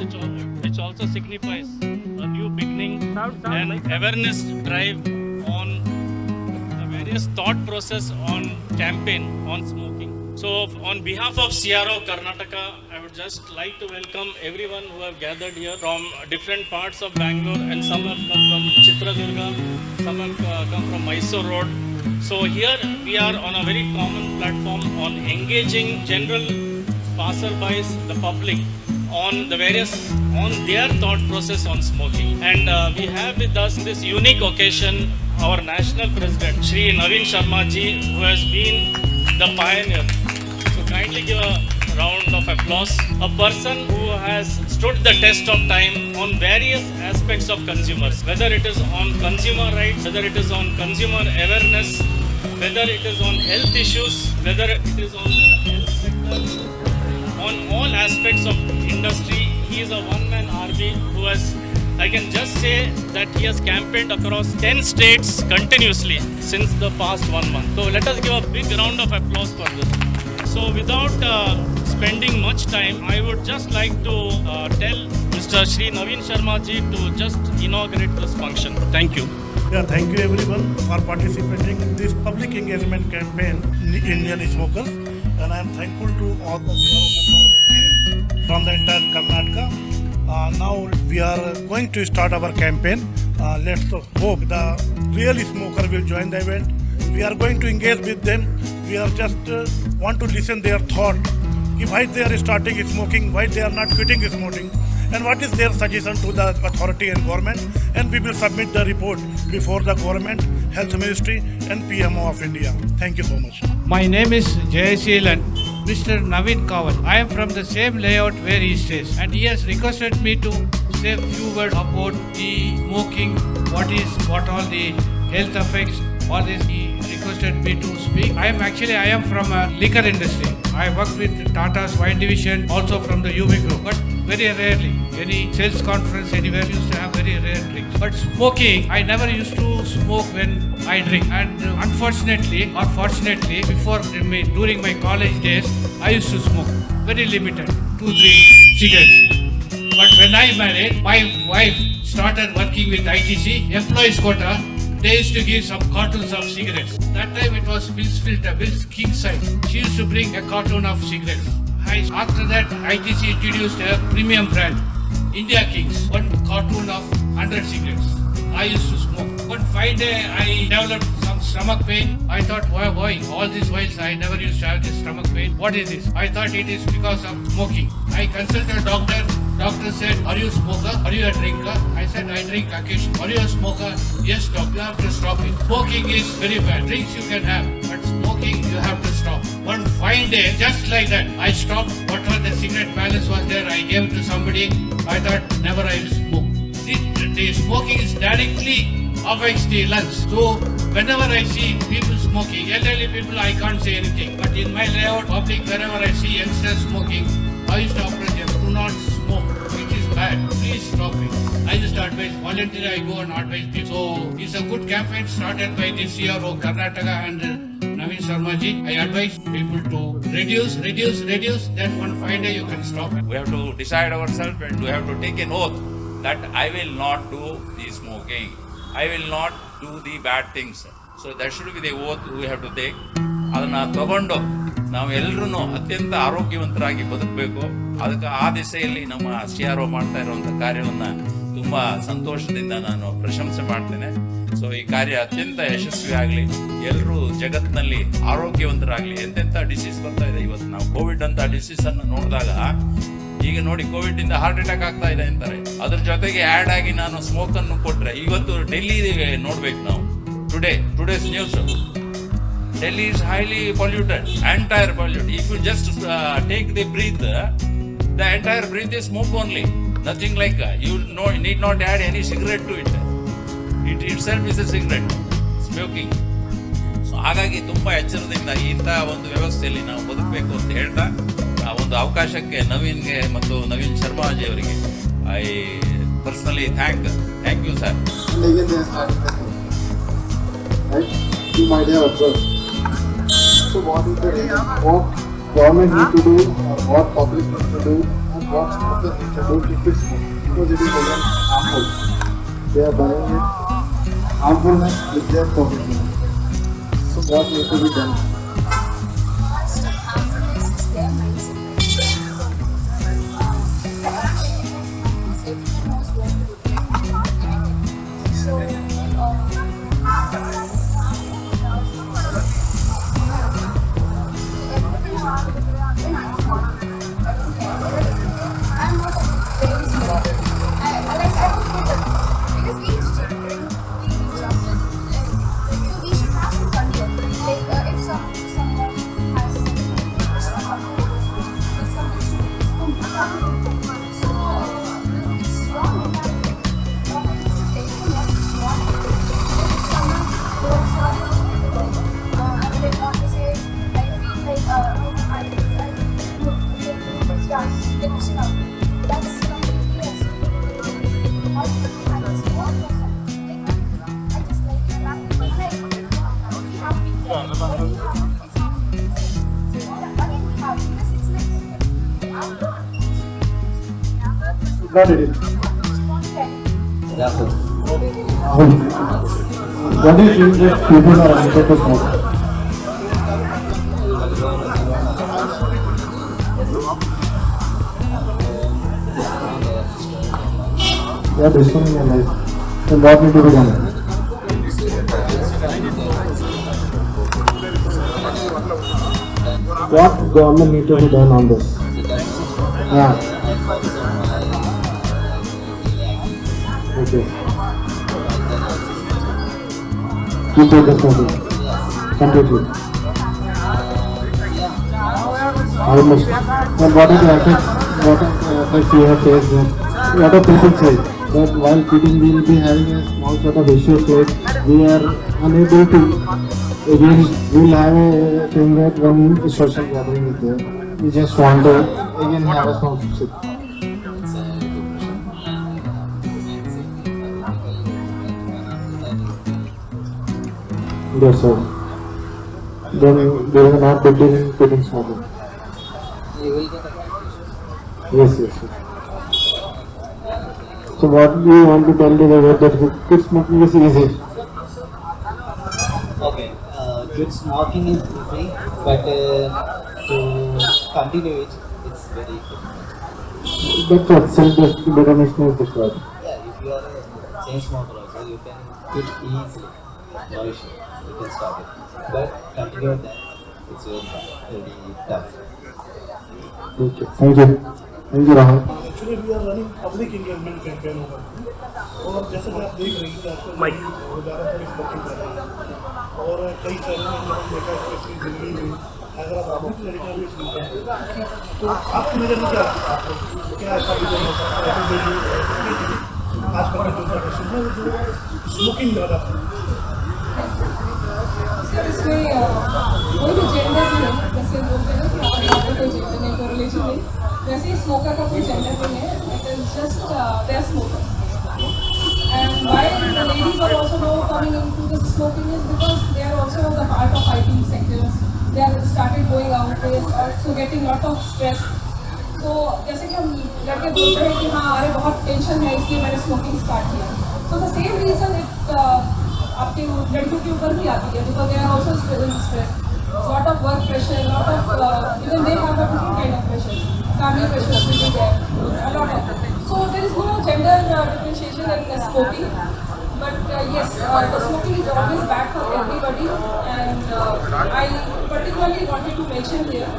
which also signifies a new beginning and awareness drive on the various thought process on campaign on smoking. So on behalf of CRO Karnataka, I would just like to welcome everyone who have gathered here from different parts of Bangalore, and some have come from Chitradurga, some have come from Mysore Road. So here we are on a very common platform on engaging general passerbys, the public, on the various, on their thought process on smoking. And we have with us this unique occasion our national president, Shri Naveen Sharma ji, who has been the pioneer. So kindly give a round of applause. A person who has stood the test of time on various aspects of consumers, whether it is on consumer rights, whether it is on consumer awareness, whether it is on health issues, whether it is on the health sector, on all aspects of industry. He is a one-man army who has, I can just say that he has campaigned across 10 states continuously since the past 1 month. So let us give a big round of applause for this. So without spending much time, I would just like to tell Mr. Shri Naveen Sharma ji to just inaugurate this function. Thank you. Yeah, thank you everyone for participating in this public engagement campaign in Indian smokers, and I am thankful to all the CRO members who came from the entire Karnataka. Now we are going to start our campaign. Let's hope the real smoker will join the event. We are going to engage with them. We are just want to listen their thought. Why they are starting smoking, why they are not quitting smoking, and what is their suggestion to the authority and government, and we will submit the report before the government, health ministry and PMO of India. Thank you so much. My name is Jayashilan, Mr. Naveen Kaval. I am from the same layout where he stays, and he has requested me to say a few words about the smoking, what all the health effects, all this. He requested me to speak. I am from a liquor industry. I worked with Tata's wine division, also from the UV group, but very rarely. Any sales conference anywhere used to have very rare drinks. But smoking, I never used to smoke when I drink. And unfortunately or fortunately, during my college days, I used to smoke. Very limited, 2-3 cigarettes. But when I married, my wife started working with ITC, employees quota. They used to give some cartons of cigarettes. That time it was Will's Filter, Will's King size. She used to bring a carton of cigarettes. After that, ITC introduced a premium brand, India Kings, 1 carton of 100 cigarettes. I used to smoke. One fine day, I developed some stomach pain. I thought, why? All these whiles I never used to have this stomach pain. What is this? I thought it is because of smoking. I consulted a doctor. Doctor said, are you a smoker? Are you a drinker? I said, I drink occasionally. Are you a smoker? Yes, doctor. You have to stop it. Smoking is very bad. Drinks you can have, but smoking you have to stop. One fine day, just like that, I stopped. Whatever the cigarette balance was there, I gave it to somebody. I thought, never I will smoke. The smoking is directly affects the lungs. So, whenever I see people smoking, elderly people, I can't say anything. But in my layout, public, wherever I see youngsters smoking, I used to approach them, do not smoke, which is bad. Please stop it. I just advise, voluntarily I go and advise people. So, it's a good campaign started by the CRO Karnataka and Naveen Sharma ji. I advise people to reduce, then one fine day you can stop it. We have to decide ourselves and we have to take an oath that I will not do the smoking. I will not do the bad things. So that should be the oath we have to take. ಅದನ್ನು ತಗೊಂಡು ನಾವೆಲ್ಲರೂ ಅತ್ಯಂತ ಆರೋಗ್ಯವಂತರಾಗಿ ಬದುಕಬೇಕು. ಅದಕ್ಕೆ ಆ ದಿಸೆಯಲ್ಲಿ ನಮ್ಮ CRO ಮಾಡ್ತಾ ಇರುವಂಥ ಕಾರ್ಯವನ್ನು ತುಂಬ ಸಂತೋಷದಿಂದ ನಾನು ಪ್ರಶಂಸೆ ಮಾಡ್ತೇನೆ. ಸೊ ಈ ಕಾರ್ಯ ಅತ್ಯಂತ ಯಶಸ್ವಿ ಆಗಲಿ, ಎಲ್ಲರೂ ಜಗತ್ತಿನಲ್ಲಿ ಆರೋಗ್ಯವಂತರಾಗಲಿ. ಎಂತೆಂಥ ಡಿಸೀಸ್ ಬರ್ತಾ ಇದೆ ಇವತ್ತು. ನಾವು ಕೋವಿಡ್ ಅಂತ ಡಿಸೀಸನ್ನು ನೋಡಿದಾಗ ಈಗ ನೋಡಿ, ಕೋವಿಡ್ ಇಂದ ಹಾರ್ಟ್ ಅಟ್ಯಾಕ್ ಆಗ್ತಾ ಇದೆ ಅಂತಾರೆ. ಅದ್ರ ಜೊತೆಗೆ ಆ್ಯಡ್ ಆಗಿ ನಾನು ಸ್ಮೋಕ್ ಅನ್ನು ಕೊಟ್ರೆ, ಇವತ್ತು ಡೆಲ್ಲಿ ನೋಡ್ಬೇಕು ನಾವು. Today's news, Delhi is highly polluted, entire polluted. If you just take the breath, the entire breath is smoke only. Nothing like you need not add any cigarette to it. It itself is a cigarette, smoking. So ಹಾಗಾಗಿ ತುಂಬ ಎಚ್ಚರದಿಂದ ಇಂಥ ಒಂದು ವ್ಯವಸ್ಥೆಯಲ್ಲಿ ನಾವು ಬದುಕಬೇಕು ಅಂತ ಹೇಳ್ತಾ, ಆ ಒಂದು ಅವಕಾಶಕ್ಕೆ ನವೀನ್ಗೆ ಮತ್ತು ನವೀನ್ ಶರ್ಮಾಜಿ ಅವರಿಗೆ I personally thank you sir. You might have observed. So what is the what government need to do or what public need to do, and what smokers need to do to quit smoking because it is again harmful. They are buying it harmfulness with their pocket money. So what needs to be done? Got it. What do you think that people are addicted to smoke? They are destroying your life. Then what need to be done? What government need to be done on this? Yeah. Okay. You take the smoking. Completely. Almost. And what are the effects? What are the effects you have faced there? What do people say? That while quitting we will be having a small sort of issue state. We are unable to. Again, we will have a thing that when social gathering is there, we just want to again have a small sip. Yes, sir. Then they are not better in quitting smoking. Yes, yes, sir. So what do you want to tell the world that quit smoking is easy? Okay, quit smoking is easy, but to continue it, it's very difficult. That's what self-determination is required. Yeah, if you are a chain smoker also, you can quit easily. No issue, you can stop it. But continue that, it's very tough. Okay. Thank you. Thank you, Rahul. Actually we are running public engagement campaign होगा और जैसे कि आप देख रही हैं आजकल ज़्यादातर स्मोकिंग कर रहे हैं और कई शहरों में जब हम देखा स्पेशली दिल्ली में हैदराबाद में लड़कियाँ भी स्मोकिंग हैं तो आपकी नज़र में क्या ऐसा रीज़न हो सकता है आजकल के जो जनरेशन है जो स्मोकिंग ज़्यादा सर इसमें कोई भी जेंडर नहीं है जैसे बोलते हैं कि कोई जेंडर नहीं कोई रिलीजन नहीं वैसे ही स्मोकर का कोई जेंडर नहीं है it is just they are smoker and why the ladies are also now coming into this smoking is because they are also the part of IT sectors they are started going out they are also getting lot of stress तो जैसे कि हम लड़के बोलते हैं कि हाँ अरे बहुत टेंशन है इसलिए मैंने स्मोकिंग स्टार्ट किया so the same reason it आपके लड़कियों के ऊपर भी आती है because they are also feeling stress lot of work pressure lot of even they have a different kind of pressure family pressure will be there a lot of it. So there is no gender differentiation in smoking but yes the smoking is always bad for everybody and I particularly wanted to mention here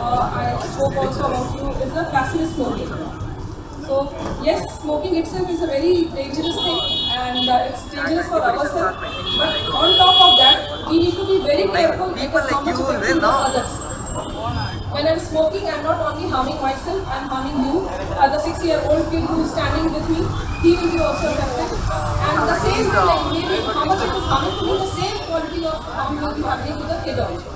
I spoke also about is the passive smoking. So yes, smoking itself is a very dangerous thing and it's dangerous for ourselves. But on top of that, we need to be very careful because how much affecting the others. When I'm smoking, I'm not only harming myself, I'm harming you. The 6-year-old kid who is standing with me, he will be also affected. And the same, like maybe how much it is harming to me, the same quality of harm will be happening to the kid also.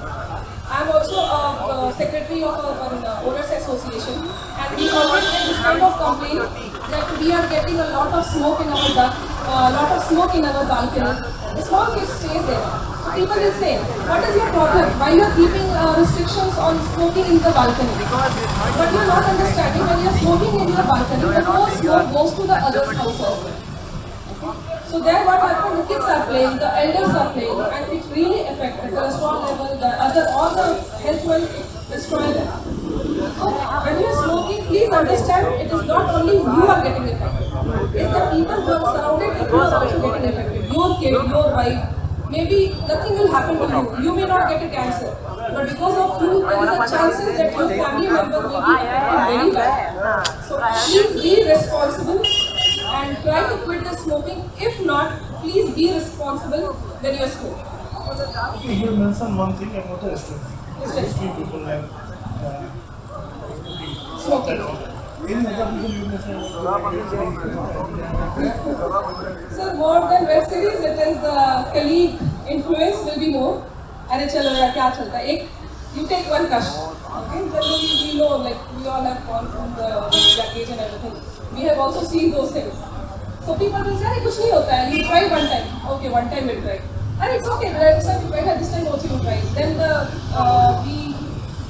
I'm also a secretary of an owners association and we always get this kind of complaint that we are getting a lot of smoke in our balcony. The small kids stay there. So So people will say, what is your problem? Why you are keeping restrictions on smoking in the balcony? But you are not understanding, when you are smoking in your balcony, the more smoke goes to the other's house as well. So there what happens, the kids are playing, the elders are playing, and it really affects the cholesterol level, all the health will destroy them. So when you are smoking, please understand, it is not only you are getting affected. It's the people who are surrounded with you are also getting affected. Your kid, your wife, maybe nothing will happen to you. You may not get a cancer. But because of you, there is a chances that your family member will be affected very bad. So please be responsible and try to quit the smoking. If not, please be responsible when you are smoking. Okay, you mentioned one thing about the stress. Stress. Three people have Smoking. any other reason you mentioned about So more than web series, it is the colleague influence will be more. अरे चलो यार क्या चलता है एक you take one crush. Okay, generally we know, like we all have gone from the package and everything. We have also seen those things. So people will say अरे कुछ नहीं होता है, you try one time. Okay, one time we'll try. And it's okay, this time you tried, this time also you try. Then the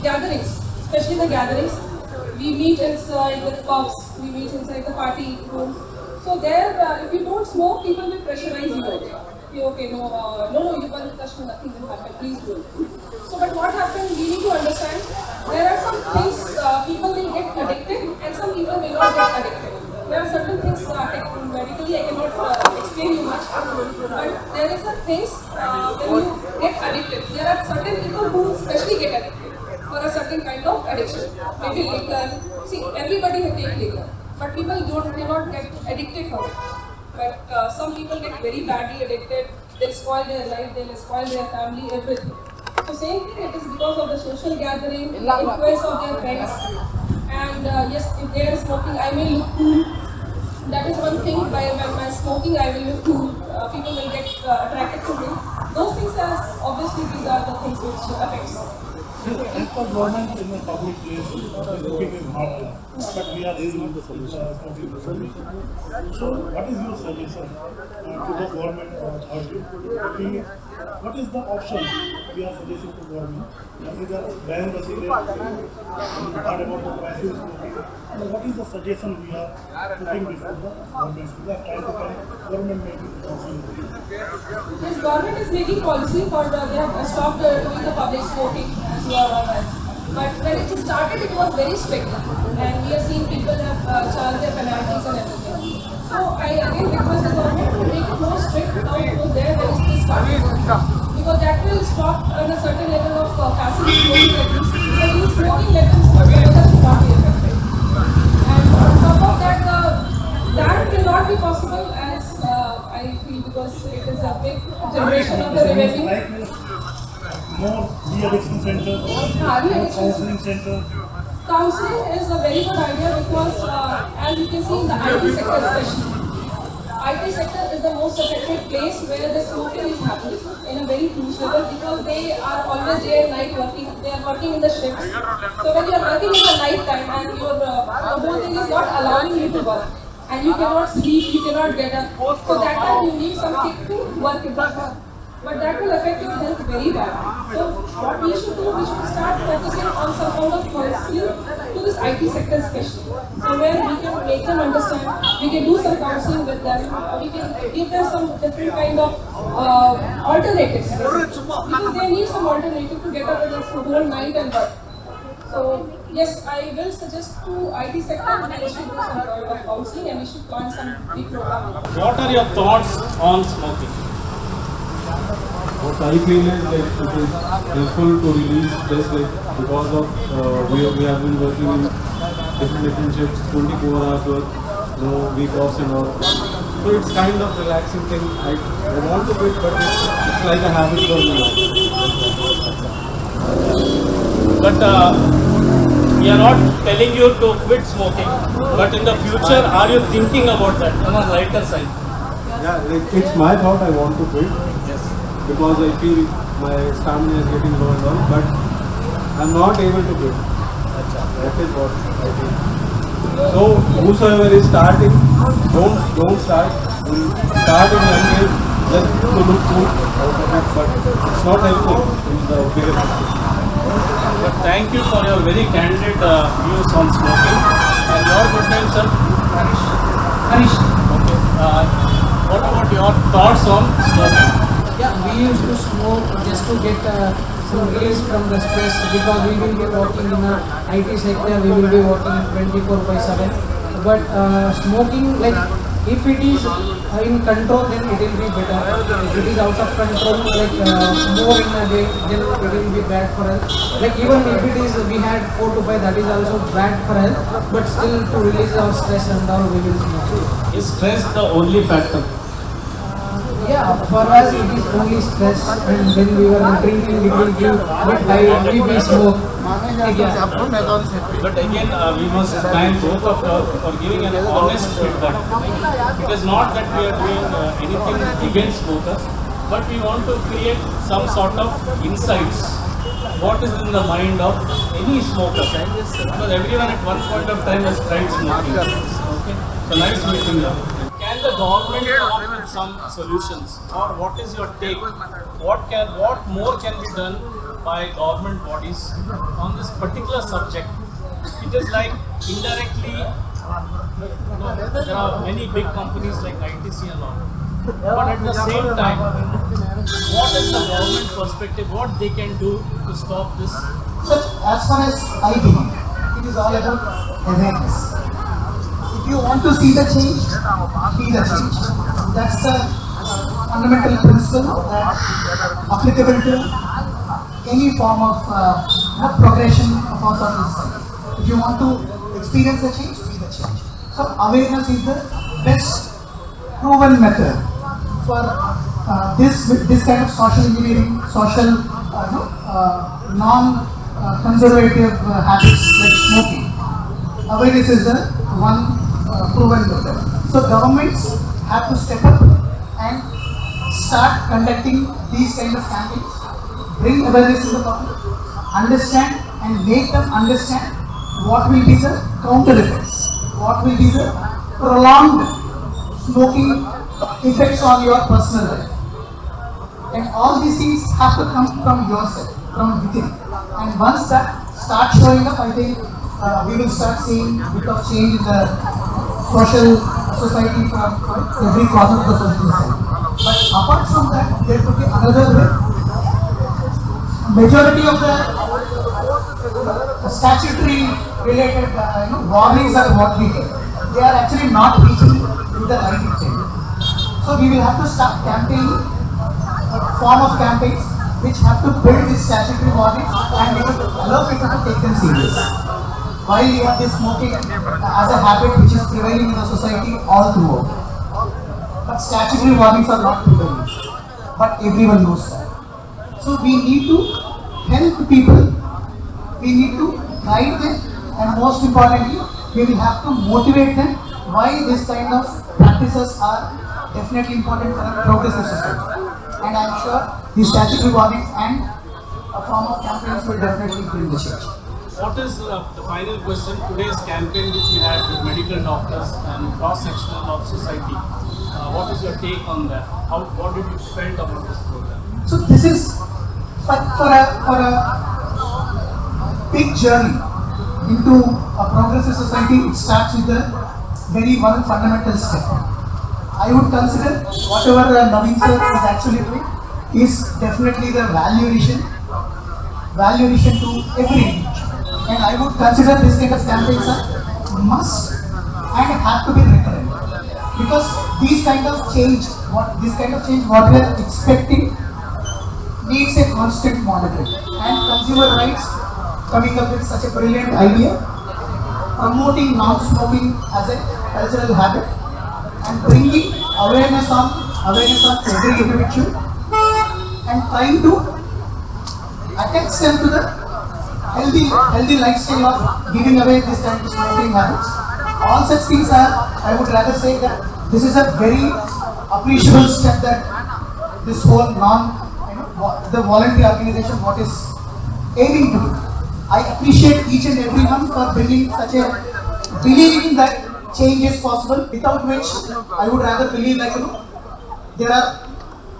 gatherings, especially the gatherings, we meet inside the pubs, we meet inside the party room. So there, if you don't smoke, people will pressurize you also. Okay, no, you can't touch me, nothing will happen, please do it. So, but what happens, we need to understand, there are some things people will get addicted and some people will not get addicted. There are certain things medically I cannot explain you much, but there is a things when you get addicted. There are certain people who especially get addicted for a certain kind of addiction. Maybe liquor. See, everybody will take liquor, but people cannot get addicted from it. But some people get very badly addicted. They spoil their life. They spoil their family, everything. So same thing. It is because of the social gathering, the influence of their friends. And yes, if they are smoking, I may look cool. That is one thing. By when I'm smoking, I will look cool. People will get attracted to me. Those things are obviously these are the things which affects. As per government in the public place, smoking is not allowed. But we are raising the smoking. So what is your suggestion to the government authority? What is the option we are suggesting to government? Either ban the cigarette, or about the passive smoking. What is the suggestion we are putting before the government? Because time to time, government may be policy. Yes, government is making policy for they have stopped doing the public smoking, as you are aware. But when it started, it was very strict, and we have seen people have charged their penalties and everything. So I again request the government to make it more strict now it was there when it started, because that will stop on a certain level of passive smoking levels. Because these smoking levels will not be affected. And on top of that, that will not be possible as I feel, because it is a big generation of the revenue. Like more de-addiction center, more counseling center. Counseling is a very good idea because as you can see in the IT sector especially, IT sector is the most affected place where the smoking is happening in a very huge level, because they are always day and night working, they are working in the shifts. So when you are working in the night time and your the whole thing is not allowing you to work, and you cannot sleep, you cannot get up, so that time you need some kick to work in that. But that will affect your health very badly. So what we should do, we should start focusing on some kind of counseling to this IT sector especially. So where we can make them understand, we can do some counseling with them, we can give them some different kind of alternatives. Because they need some alternative to get up in the whole night and work. So yes, I will suggest to IT sector that they should do some kind of counseling and we should plan some big program. What are your thoughts on smoking? What I feel is like it is helpful to release stress, like because of we have been working in different shifts, 24 hours work, no week offs and all. So it's kind of relaxing thing. I want to quit, but it's like a habit for me. But we are not telling you to quit smoking. But in the future, are you thinking about that on a lighter side? Yeah, it's my thought. I want to quit. Because I feel my stamina is getting low and all, but I'm not able to quit. That is what I feel. So whosoever is starting, don't start. Start in young age, just to look cool out of it, but it's not helpful in the bigger picture. But thank you for your very candid views on smoking. And your good name, sir? Harish. Okay. What about your thoughts on smoking? Yeah, we used to smoke just to get some release from the stress because we will be working in a IT sector, we will be working 24/7. But smoking, like if it is in control, then it will be better. If it is out of control, like more in a day, then it will be bad for health. Like even if it is, we had 4 to 5, that is also bad for health. But still, to release our stress and all, we will smoke. Is stress the only factor? Yeah, for us it is only stress, and when we were drinking, we will give, but I only we smoke. Yeah. But again, we must thank both of you for giving an honest feedback. It is not that we are doing anything against smokers, but we want to create some sort of insights. What is in the mind of any smoker? Because everyone at one point of time has tried smoking. Okay, so nice meeting you. Can the government come up with some solutions, or what is your take? What more can be done by government bodies on this particular subject? It is like indirectly, there are many big companies like ITC and all, but at the same time, what is the government perspective? What they can do to stop this? So, as far as I believe, it is all about awareness. If you want to see the change, be the change. That's the fundamental principle that applicable to any form of progression of our society. If you want to experience the change, be the change. So awareness is the best proven method for this kind of social engineering, social non-conservative habits like smoking. Awareness is the one proven method. So governments have to step up and start conducting these kind of campaigns, bring awareness to the public, understand and make them understand what will be the counter effects, what will be the prolonged smoking effects on your personal life. And all these things have to come from yourself, from within. And once that starts showing up, I think we will start seeing a bit of change in the social society from every corner of the social society. But apart from that, there could be another way. Majority of the statutory related warnings are what we get. They are actually not reaching to the right intent. So we will have to start campaigning, a form of campaigns which have to build these statutory warnings and we will allow people to take them serious. While we have this smoking as a habit which is prevailing in the society all throughout. But statutory warnings are not prevailing. But everyone knows that. So we need to help people, we need to guide them, and most importantly, we will have to motivate them why this kind of practices are definitely important for a progressive society. And I am sure these statutory warnings and a form of campaigns will definitely bring the change. What is the final question? Today's campaign which we had with medical doctors and cross-sectional of society. What is your take on that? What did you felt about this program? So this is for a big journey into a progressive society. It starts with a very one fundamental step. I would consider whatever Naveen sir is actually doing is definitely the value addition to every individual. And I would consider this kind of campaigns are must and have to be recurrent. Because these kind of change, what we are expecting needs a constant monitoring. And consumer rights coming up with such a brilliant idea, promoting non-smoking as a cultural habit and bringing awareness on every individual and trying to attach them to the healthy lifestyle of giving away this kind of smoking habits. All such things are, I would rather say that this is a very appreciable step that this whole the voluntary organization what is aiming to do. I appreciate each and everyone for bringing such a believing that change is possible, without which I would rather believe that there are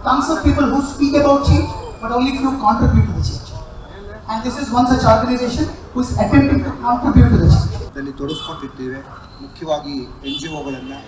tons of people who speak about change, but only few contribute to the change. And this is one such organization who is attempting to contribute to the change. ದಲ್ಲಿ ತೊಡಗಿಸ್ಕೊಂಡಿದ್ದೇವೆ, ಮುಖ್ಯವಾಗಿ NGOಗಳನ್ನು.